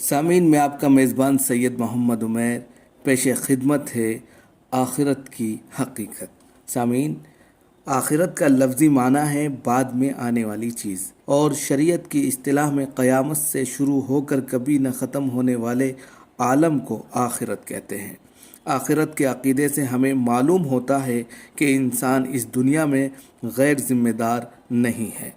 سامعین، میں آپ کا میزبان سید محمد عمیر، پیش خدمت ہے آخرت کی حقیقت۔ سامعین، آخرت کا لفظی معنی ہے بعد میں آنے والی چیز، اور شریعت کی اصطلاح میں قیامت سے شروع ہو کر کبھی نہ ختم ہونے والے عالم کو آخرت کہتے ہیں۔ آخرت کے عقیدے سے ہمیں معلوم ہوتا ہے کہ انسان اس دنیا میں غیر ذمہ دار نہیں ہے،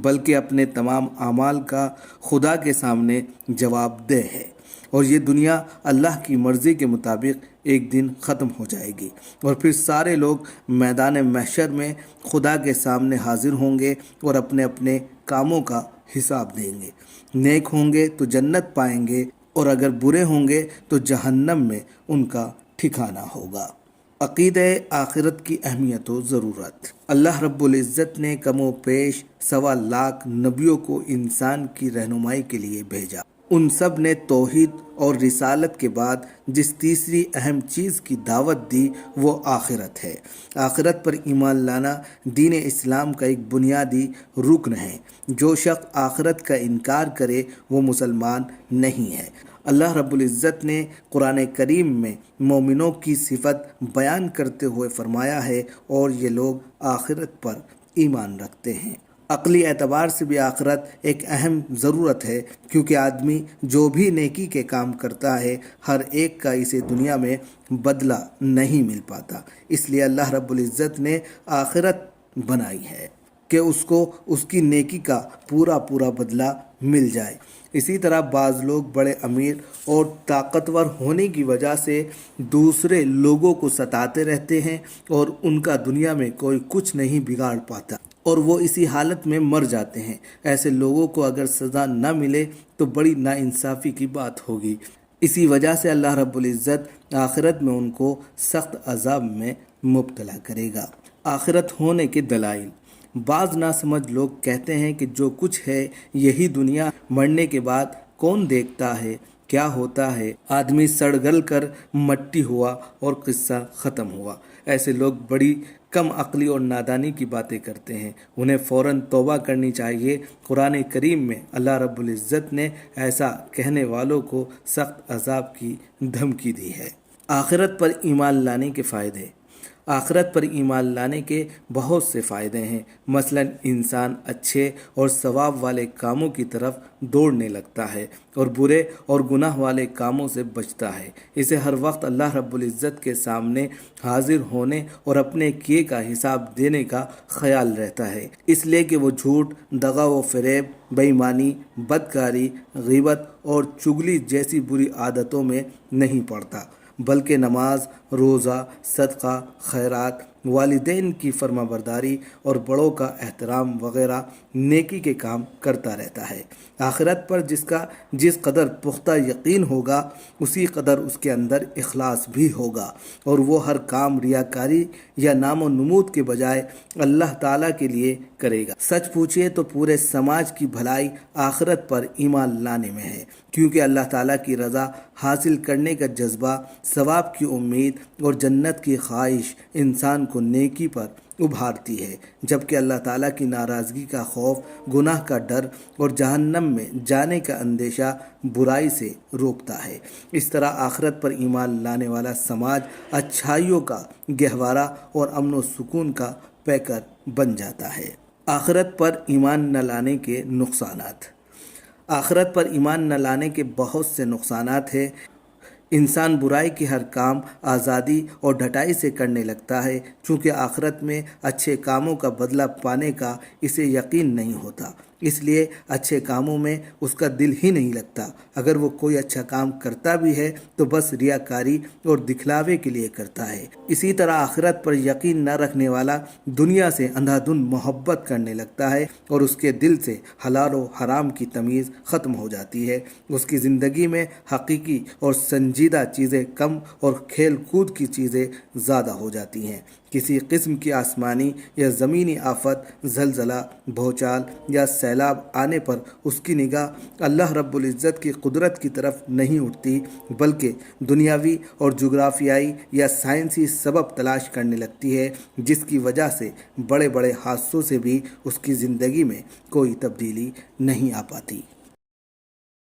بلکہ اپنے تمام اعمال کا خدا کے سامنے جواب دہ ہے، اور یہ دنیا اللہ کی مرضی کے مطابق ایک دن ختم ہو جائے گی، اور پھر سارے لوگ میدان محشر میں خدا کے سامنے حاضر ہوں گے اور اپنے اپنے کاموں کا حساب دیں گے۔ نیک ہوں گے تو جنت پائیں گے، اور اگر برے ہوں گے تو جہنم میں ان کا ٹھکانہ ہوگا۔ عقیدہ آخرت کی اہمیت و ضرورت۔ اللہ رب العزت نے کم و بیش 1.25 لاکھ نبیوں کو انسان کی رہنمائی کے لیے بھیجا۔ ان سب نے توحید اور رسالت کے بعد جس تیسری اہم چیز کی دعوت دی وہ آخرت ہے۔ آخرت پر ایمان لانا دین اسلام کا ایک بنیادی رکن ہے۔ جو شخص آخرت کا انکار کرے وہ مسلمان نہیں ہے۔ اللہ رب العزت نے قرآن کریم میں مومنوں کی صفت بیان کرتے ہوئے فرمایا ہے، اور یہ لوگ آخرت پر ایمان رکھتے ہیں۔ عقلی اعتبار سے بھی آخرت ایک اہم ضرورت ہے، کیونکہ آدمی جو بھی نیکی کے کام کرتا ہے ہر ایک کا اسے دنیا میں بدلہ نہیں مل پاتا۔ اس لیے اللہ رب العزت نے آخرت بنائی ہے کہ اس کو اس کی نیکی کا پورا بدلہ مل جائے۔ اسی طرح بعض لوگ بڑے امیر اور طاقتور ہونے کی وجہ سے دوسرے لوگوں کو ستاتے رہتے ہیں، اور ان کا دنیا میں کوئی کچھ نہیں بگاڑ پاتا، اور وہ اسی حالت میں مر جاتے ہیں۔ ایسے لوگوں کو اگر سزا نہ ملے تو بڑی ناانصافی کی بات ہوگی۔ اسی وجہ سے اللہ رب العزت آخرت میں ان کو سخت عذاب میں مبتلا کرے گا۔ آخرت ہونے کے دلائل۔ بعض ناسمجھ لوگ کہتے ہیں کہ جو کچھ ہے یہی دنیا، مرنے کے بعد کون دیکھتا ہے، کیا ہوتا ہے، آدمی سڑ گل کر مٹی ہوا اور قصہ ختم ہوا۔ ایسے لوگ بڑی کم عقلی اور نادانی کی باتیں کرتے ہیں، انہیں فوراً توبہ کرنی چاہیے۔ قرآن کریم میں اللہ رب العزت نے ایسا کہنے والوں کو سخت عذاب کی دھمکی دی ہے۔ آخرت پر ایمان لانے کے فائدے۔ آخرت پر ایمان لانے کے بہت سے فائدے ہیں۔ مثلاً انسان اچھے اور ثواب والے کاموں کی طرف دوڑنے لگتا ہے، اور برے اور گناہ والے کاموں سے بچتا ہے۔ اسے ہر وقت اللہ رب العزت کے سامنے حاضر ہونے اور اپنے کیے کا حساب دینے کا خیال رہتا ہے، اس لیے کہ وہ جھوٹ، دغا و فریب، بے ایمانی، بدکاری، غیبت اور چغلی جیسی بری عادتوں میں نہیں پڑتا، بلکہ نماز، روزہ، صدقہ، خیرات، والدین کی فرما برداری اور بڑوں کا احترام وغیرہ نیکی کے کام کرتا رہتا ہے۔ آخرت پر جس قدر پختہ یقین ہوگا اسی قدر اس کے اندر اخلاص بھی ہوگا، اور وہ ہر کام ریاکاری یا نام و نمود کے بجائے اللہ تعالیٰ کے لیے کرے گا۔ سچ پوچھئے تو پورے سماج کی بھلائی آخرت پر ایمان لانے میں ہے، کیونکہ اللہ تعالیٰ کی رضا حاصل کرنے کا جذبہ، ثواب کی امید اور جنت کی خواہش انسان کو نیکی پر ابھارتی ہے، جبکہ اللہ تعالیٰ کی ناراضگی کا خوف، گناہ کا ڈر اور جہنم میں جانے کا اندیشہ برائی سے روکتا ہے۔ اس طرح آخرت پر ایمان لانے والا سماج اچھائیوں کا گہوارہ اور امن و سکون کا پیکر بن جاتا ہے۔ آخرت پر ایمان نہ لانے کے نقصانات۔ آخرت پر ایمان نہ لانے کے بہت سے نقصانات ہیں۔ انسان برائی کے ہر کام آزادی اور ڈھٹائی سے کرنے لگتا ہے، چونکہ آخرت میں اچھے کاموں کا بدلہ پانے کا اسے یقین نہیں ہوتا، اس لیے اچھے کاموں میں اس کا دل ہی نہیں لگتا۔ اگر وہ کوئی اچھا کام کرتا بھی ہے تو بس ریاکاری اور دکھلاوے کے لیے کرتا ہے۔ اسی طرح آخرت پر یقین نہ رکھنے والا دنیا سے اندھا دھند محبت کرنے لگتا ہے، اور اس کے دل سے حلال و حرام کی تمیز ختم ہو جاتی ہے۔ اس کی زندگی میں حقیقی اور سنجیدہ چیزیں کم اور کھیل کود کی چیزیں زیادہ ہو جاتی ہیں۔ کسی قسم کی آسمانی یا زمینی آفت، زلزلہ، بھوچال یا سیلاب آنے پر اس کی نگاہ اللہ رب العزت کی قدرت کی طرف نہیں اٹھتی، بلکہ دنیاوی اور جغرافیائی یا سائنسی سبب تلاش کرنے لگتی ہے، جس کی وجہ سے بڑے حادثوں سے بھی اس کی زندگی میں کوئی تبدیلی نہیں آ پاتی۔